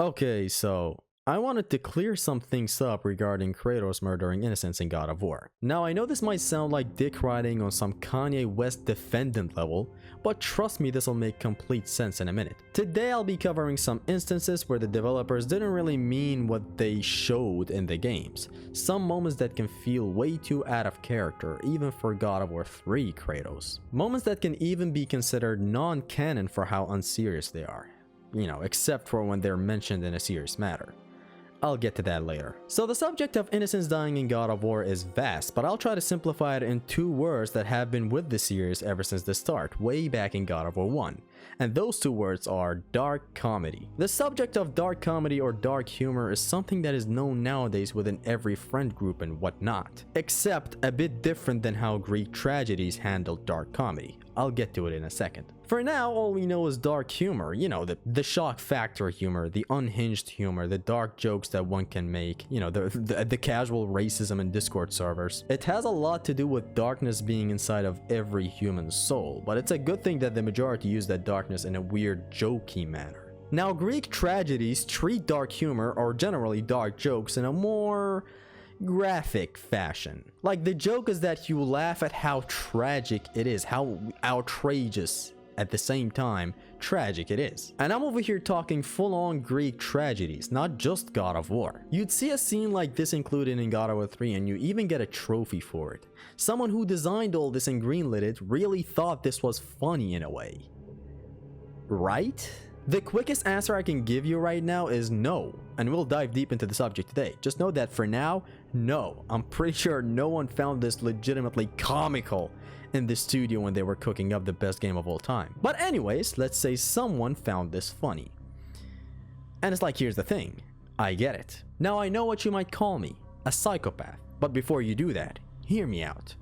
Okay, so I wanted to clear some things up regarding Kratos murdering innocents in God of War. Now, I know this might sound like dick riding on some Kanye West defendant level, but trust me, this will make complete sense in a minute. Today, I'll be covering some instances where the developers didn't really mean what they showed in the games. Some moments that can feel way too out of character, even for God of War 3 Kratos. Moments that can even be considered non-canon for how unserious they are. You know, except for when they're mentioned in a serious matter. I'll get to that later. So the subject of innocents dying in God of War is vast, but I'll try to simplify it in 2 words that have been with the series ever since the start, way back in God of War 1. And those 2 words are dark comedy. The subject of dark comedy or dark humor is something that is known nowadays within every friend group and whatnot, except a bit different than how Greek tragedies handled dark comedy. I'll get to it in a second. For now, all we know is dark humor, you know, the shock factor humor, the unhinged humor, the dark jokes that one can make, you know, the casual racism in Discord servers. It has a lot to do with darkness being inside of every human soul, but it's a good thing that the majority use that darkness in a weird, jokey manner. Now, Greek tragedies treat dark humor, or generally dark jokes, in a more graphic fashion. Like, the joke is that you laugh at how tragic it is, how outrageous at the same time tragic it is. And I'm over here talking full-on Greek tragedies, not just God of War. You'd see a scene like this included in God of War 3 and you even get a trophy for it. Someone who designed all this and greenlit it really thought this was funny in a way. Right? The quickest answer I can give you right now is no, and we'll dive deep into the subject today. Just know that for now, no. I'm pretty sure no one found this legitimately comical in the studio when they were cooking up the best game of all time. But anyways, let's say someone found this funny. And it's like, here's the thing. I get it. Now I know what you might call me, a psychopath. But before you do that, hear me out.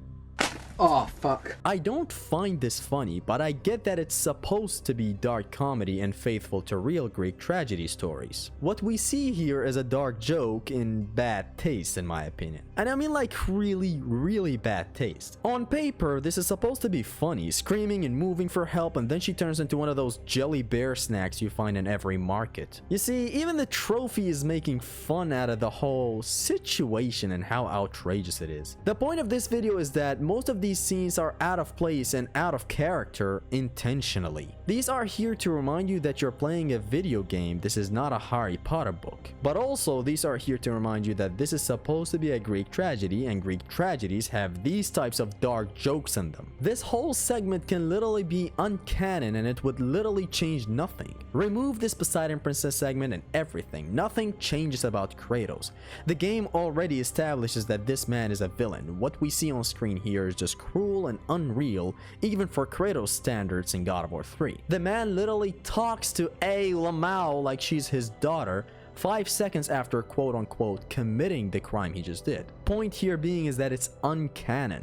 Oh, fuck. I don't find this funny, but I get that it's supposed to be dark comedy and faithful to real Greek tragedy stories. What we see here is a dark joke in bad taste, in my opinion. And I mean like really, really bad taste. On paper, this is supposed to be funny, screaming and moving for help, and then she turns into one of those jelly bear snacks you find in every market. You see, even the trophy is making fun out of the whole situation and how outrageous it is. The point of this video is that most of these scenes are out of place and out of character intentionally. These are here to remind you that you're playing a video game. This is not a Harry Potter book. But also, these are here to remind you that this is supposed to be a Greek tragedy, and Greek tragedies have these types of dark jokes in them. This whole segment can literally be uncanon and it would literally change nothing. Remove this Poseidon Princess segment and everything. Nothing changes about Kratos. The game already establishes that this man is a villain. What we see on screen here is just cruel and unreal, even for Kratos standards in God of War 3. The man literally talks to A. Lamau like she's his daughter 5 seconds after quote-unquote committing the crime he just did. Point here being is that it's uncanon.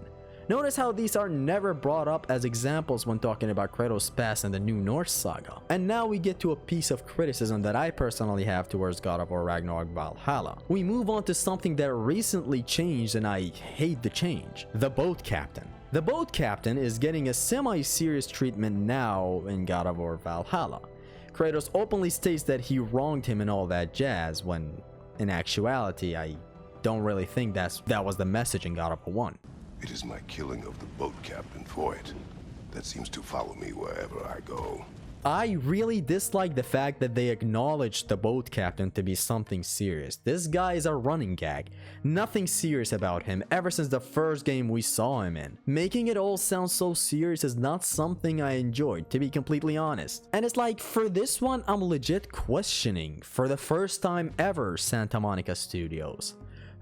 Notice how these are never brought up as examples when talking about Kratos' past in the New Norse saga. And now we get to a piece of criticism that I personally have towards God of War Ragnarok Valhalla. We move on to something that recently changed and I hate the change. The boat captain. The boat captain is getting a semi-serious treatment now in God of War Valhalla. Kratos openly states that he wronged him and all that jazz, when in actuality I don't really think that was the message in God of War 1. It is my killing of the boat captain for it that seems to follow me wherever I go. I really dislike the fact that they acknowledged the boat captain to be something serious. This guy is a running gag. Nothing serious about him ever since the first game we saw him in. Making it all sound so serious is not something I enjoyed, to be completely honest. And it's like, for this one, I'm legit questioning, for the first time ever, Santa Monica Studios.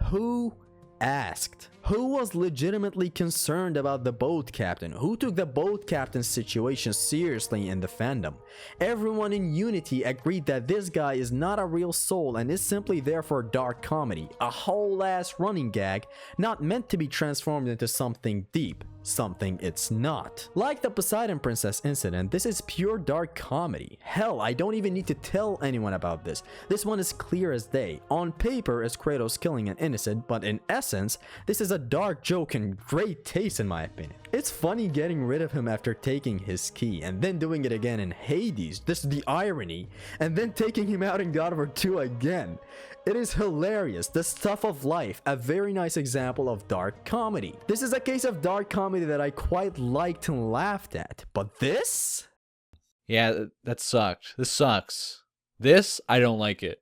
Who asked? Who was legitimately concerned about the boat captain? Who took the boat captain's situation seriously in the fandom? Everyone in Unity agreed that this guy is not a real soul and is simply there for dark comedy, a whole ass running gag, not meant to be transformed into something deep. something it's not. Like the Poseidon Princess incident, this is pure dark comedy. Hell, I don't even need to tell anyone about this. This one is clear as day. On paper, it's Kratos killing an innocent, but in essence, this is a dark joke and great taste in my opinion. It's funny getting rid of him after taking his key, and then doing it again in Hades, this is the irony, and then taking him out in God of War 2 again. It is hilarious, the stuff of life, a very nice example of dark comedy. This is a case of dark comedy that I quite liked and laughed at, but this? Yeah, that sucked. This sucks. This, I don't like it.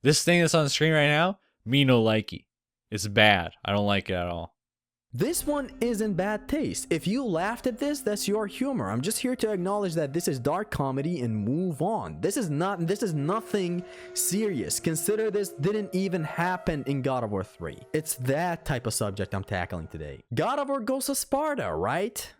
This thing that's on the screen right now, me no likey. It's bad. I don't like it at all. This one is in bad taste. If you laughed at this, that's your humor. I'm just here to acknowledge that this is dark comedy and move on. This is nothing serious. Consider this didn't even happen in God of War 3. It's that type of subject I'm tackling today. God of War Ghosts of Sparta, right?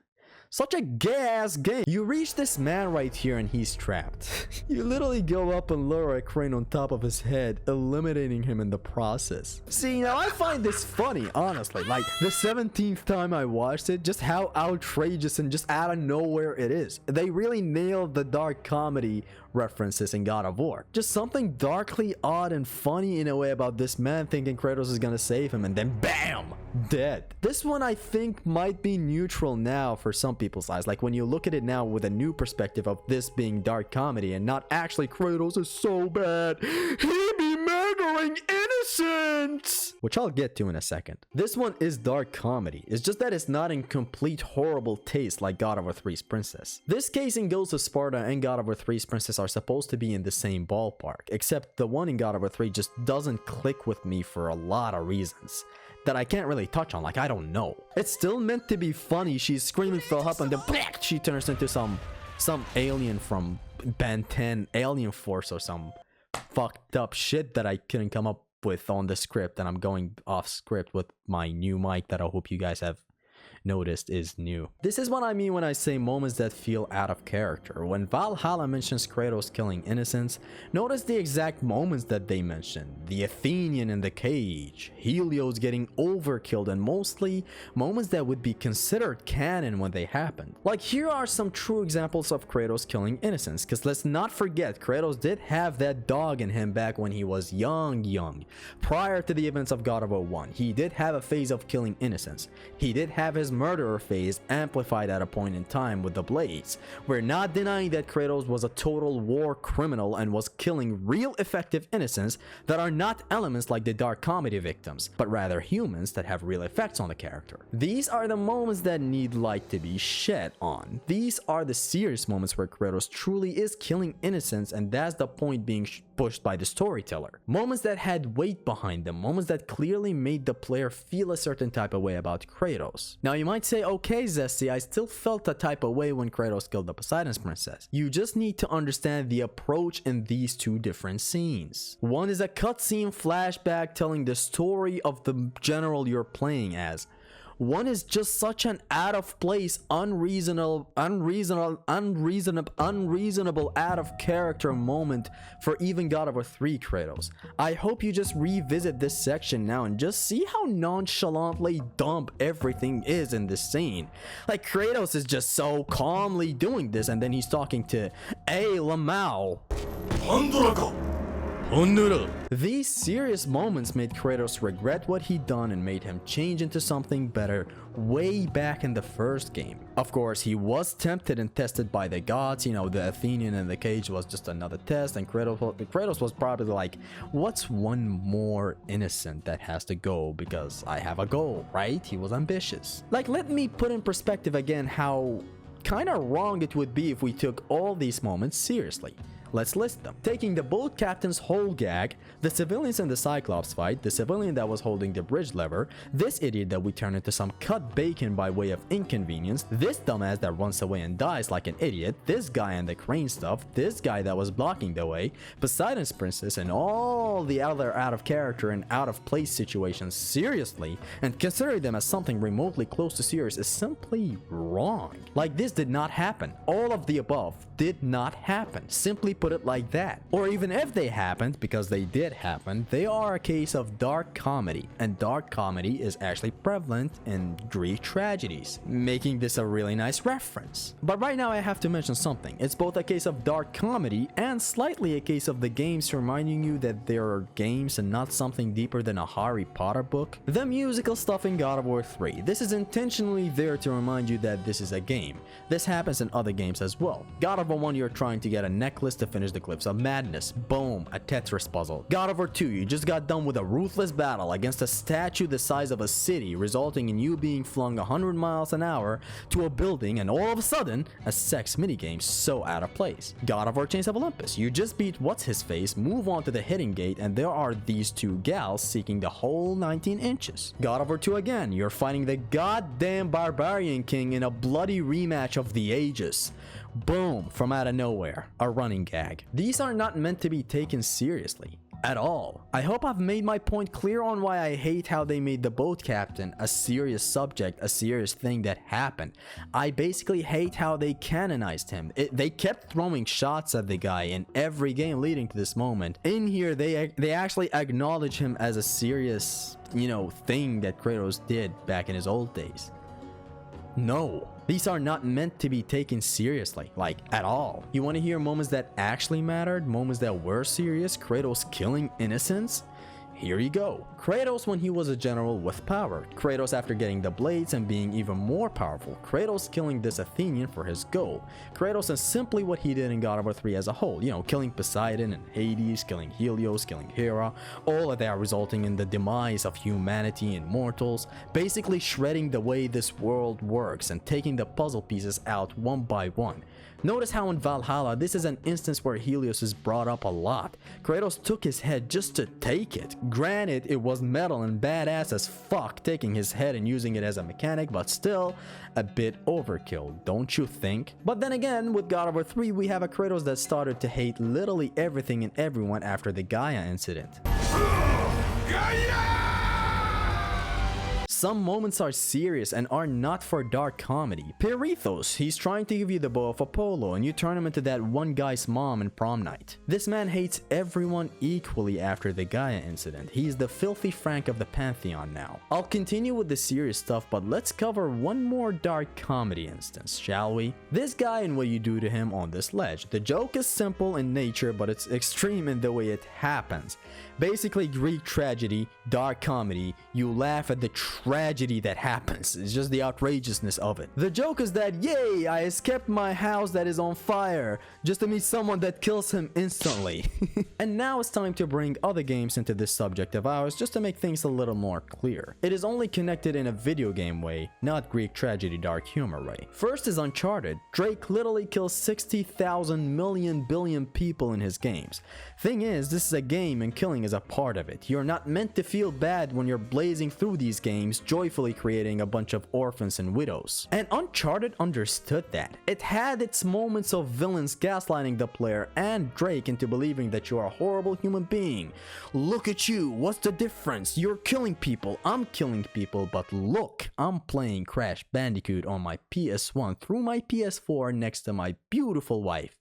Such a gay-ass game. You reach this man right here and he's trapped. You literally go up and lower a crane on top of his head, eliminating him in the process. See, now I find this funny, honestly. Like, the 17th time I watched it, just how outrageous and just out of nowhere it is. They really nailed the dark comedy references in God of War. Just something darkly odd and funny in a way about this man thinking Kratos is gonna save him and then BAM! Dead. This one I think might be neutral now for some people's eyes. Like when you look at it now with a new perspective of this being dark comedy and not actually Kratos is so bad. He be murdering innocents! Which I'll get to in a second. This one is dark comedy. It's just that it's not in complete horrible taste like God of War 3's Princess. This case in Ghosts of Sparta and God of War 3's Princess are supposed to be in the same ballpark, except the one in God of War 3 just doesn't click with me for a lot of reasons that I can't really touch on, like I don't know. It's still meant to be funny. She's screaming for help and then she turns into some alien from Ben 10 Alien Force or some fucked up shit that I couldn't come up with on the script, and I'm going off script with my new mic that I hope you guys have noticed is new. This is what I mean when I say moments that feel out of character. When Valhalla mentions Kratos killing innocents, notice the exact moments that they mention. The Athenian in the cage, Helios getting overkilled, and mostly moments that would be considered canon when they happened. Like here are some true examples of Kratos killing innocents, because let's not forget Kratos did have that dog in him back when he was young. Prior to the events of God of War 1, he did have a phase of killing innocents. He did have his murderer phase amplified at a point in time with the Blades. We're not denying that Kratos was a total war criminal and was killing real effective innocents that are not elements like the dark comedy victims, but rather humans that have real effects on the character. These are the moments that need light to be shed on. These are the serious moments where Kratos truly is killing innocents, and that's the point being pushed by the storyteller. Moments that had weight behind them, moments that clearly made the player feel a certain type of way about Kratos. Now you might say, okay Zesty, I still felt a type of way when Kratos killed the Poseidon's princess. You just need to understand the approach in these two different scenes. One is a cutscene flashback telling the story of the general you're playing as. One is just such an out of place, unreasonable out of character moment for even God of War 3 Kratos. I hope you just revisit this section now and just see how nonchalantly dumb everything is in this scene. Like Kratos is just so calmly doing this, and then he's talking to Lamau. These serious moments made Kratos regret what he'd done and made him change into something better way back in the first game. Of course, he was tempted and tested by the gods. You know, the Athenian in the cage was just another test, and Kratos was probably like, what's one more innocent that has to go because I have a goal, right? He was ambitious. Like, let me put in perspective again how kind of wrong it would be if we took all these moments seriously. Let's list them. Taking the boat captain's whole gag, the civilians in the Cyclops fight, the civilian that was holding the bridge lever, this idiot that we turn into some cut bacon by way of inconvenience, this dumbass that runs away and dies like an idiot, this guy and the crane stuff, this guy that was blocking the way, Poseidon's princess, and all the other out of character and out of place situations seriously, and considering them as something remotely close to serious is simply wrong. Like, this did not happen. All of the above did not happen. Simply put it like that. Or even if they happened, because they did happen, they are a case of dark comedy, and dark comedy is actually prevalent in Greek tragedies, making this a really nice reference. But right now I have to mention something. It's both a case of dark comedy and slightly a case of the games reminding you that they are games and not something deeper than a Harry Potter book. The musical stuff in God of War 3. This is intentionally there to remind you that this is a game. This happens in other games as well. God of War 1, you're trying to get a necklace to finish the Cliffs of Madness. Boom, a Tetris puzzle. God of War 2, you just got done with a ruthless battle against a statue the size of a city, resulting in you being flung 100 miles an hour to a building, and all of a sudden, a sex minigame so out of place. God of War Chains of Olympus, you just beat What's-His-Face, move on to the hitting gate, and there are these two gals seeking the whole 19 inches. God of War 2 again, you're fighting the goddamn Barbarian King in a bloody rematch of the ages. Boom, from out of nowhere, a running gag. These are not meant to be taken seriously at all. I hope I've made my point clear on why I hate how they made the boat captain a serious subject, a serious thing that happened. I basically hate how they canonized him. They kept throwing shots at the guy in every game leading to this moment. In here, they actually acknowledge him as a serious, thing that Kratos did back in his old days. No, these are not meant to be taken seriously, like at all. You want to hear moments that actually mattered, moments that were serious, Kratos killing innocents? Here you go. Kratos when he was a general with power. Kratos after getting the blades and being even more powerful. Kratos killing this Athenian for his goal. Kratos and simply what he did in God of War 3 as a whole. Killing Poseidon and Hades, killing Helios, killing Hera. All of that resulting in the demise of humanity and mortals. Basically shredding the way this world works and taking the puzzle pieces out one by one. Notice how in Valhalla, this is an instance where Helios is brought up a lot. Kratos took his head just to take it. Granted, it was metal and badass as fuck taking his head and using it as a mechanic, but still a bit overkill, don't you think? But then again, with God of War 3, we have a Kratos that started to hate literally everything and everyone after the Gaia incident. Some moments are serious and are not for dark comedy. Pirithos, he's trying to give you the bow of Apollo and you turn him into that one guy's mom in Prom Night. This man hates everyone equally after the Gaia incident. He's the filthy Frank of the Pantheon now. I'll continue with the serious stuff, but let's cover one more dark comedy instance, shall we? This guy and what you do to him on this ledge. The joke is simple in nature, but it's extreme in the way it happens. Basically Greek tragedy, dark comedy, you laugh at the tragedy that happens. It's just the outrageousness of it. The joke is that, yay, I escaped my house that is on fire just to meet someone that kills him instantly. And now it's time to bring other games into this subject of ours just to make things a little more clear. It is only connected in a video game way, not Greek tragedy dark humor way. First is Uncharted. Drake literally kills 60,000 million billion people in his games. Thing is, this is a game and killing is a part of it. You're not meant to feel bad when you're blazing through these games, joyfully creating a bunch of orphans and widows. And Uncharted understood that. It had its moments of villains gaslighting the player and Drake into believing that you're a horrible human being. Look at you, what's the difference? You're killing people, I'm killing people, but look, I'm playing Crash Bandicoot on my PS1 through my PS4 next to my beautiful wife.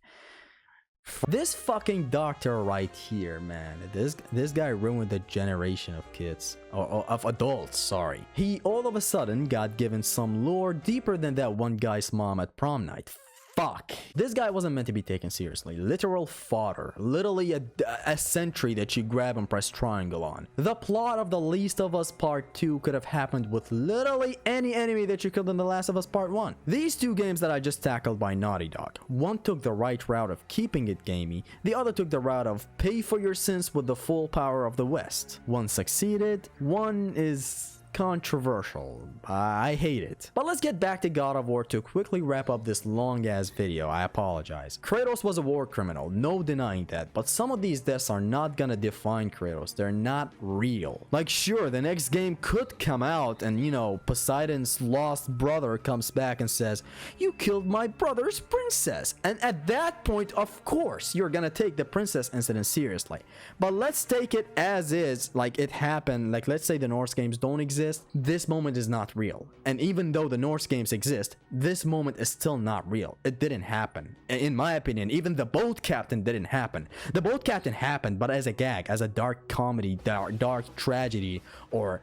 This fucking doctor right here, man, this guy ruined a generation of kids, or of adults, sorry. He all of a sudden got given some lore deeper than that one guy's mom at prom night. Fuck. This guy wasn't meant to be taken seriously. Literal fodder. Literally a sentry that you grab and press triangle on. The plot of The Last of Us Part 2 could have happened with literally any enemy that you killed in The Last of Us Part 1. These two games that I just tackled by Naughty Dog. One took the right route of keeping it gamey. The other took the route of pay for your sins with the full power of the West. One succeeded. One is controversial. I hate it. But let's get back to God of War to quickly wrap up this long ass video. I apologize. Kratos was a war criminal, no denying that, but some of these deaths are not gonna define Kratos. They're not real. Like sure, the next game could come out and Poseidon's lost brother comes back and says, you killed my brother's princess. And at that point, of course, you're gonna take the princess incident seriously. But let's take it as is, like it happened. Like let's say the Norse games don't exist exist, this moment is not real. And even though the Norse games exist, this moment is still not real. It didn't happen. In my opinion, even the Boat Captain didn't happen. The Boat Captain happened, but as a gag, as a dark comedy, dark tragedy, or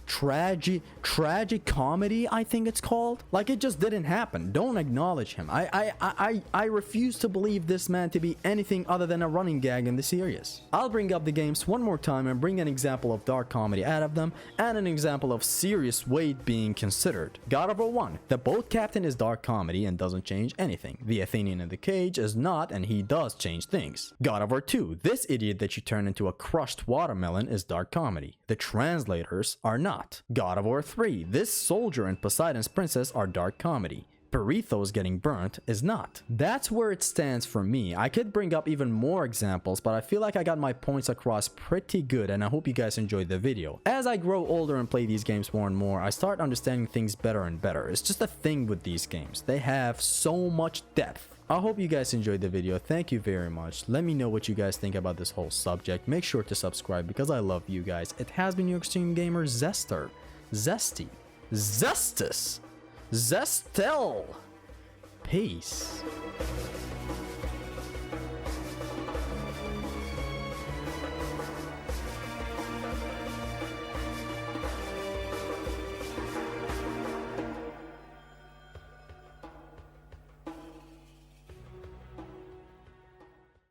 tragic comedy, I think it's called. Like, it just didn't happen. Don't acknowledge him. I refuse to believe this man to be anything other than a running gag in the series. I'll bring up the games one more time and bring an example of dark comedy out of them and an example of serious weight being considered. God of War 1, the Boat Captain is dark comedy and doesn't change anything. The Athenian in the cage is not, and he does change things. God of War 2, this idiot that you turn into a crushed watermelon is dark comedy. The translators are not. God of War 3, this soldier and Poseidon's princess are dark comedy. Perithos getting burnt is not. That's where it stands for me. I could bring up even more examples, but I feel like I got my points across pretty good, and I hope you guys enjoyed the video. As I grow older and play these games more and more, I start understanding things better and better. It's just a thing with these games. They have so much depth. I hope you guys enjoyed the video. Thank you very much. Let me know what you guys think about this whole subject. Make sure to subscribe because I love you guys. It has been your Extreme Gamer Zester. Zesty. Zestus. Zestel. Peace.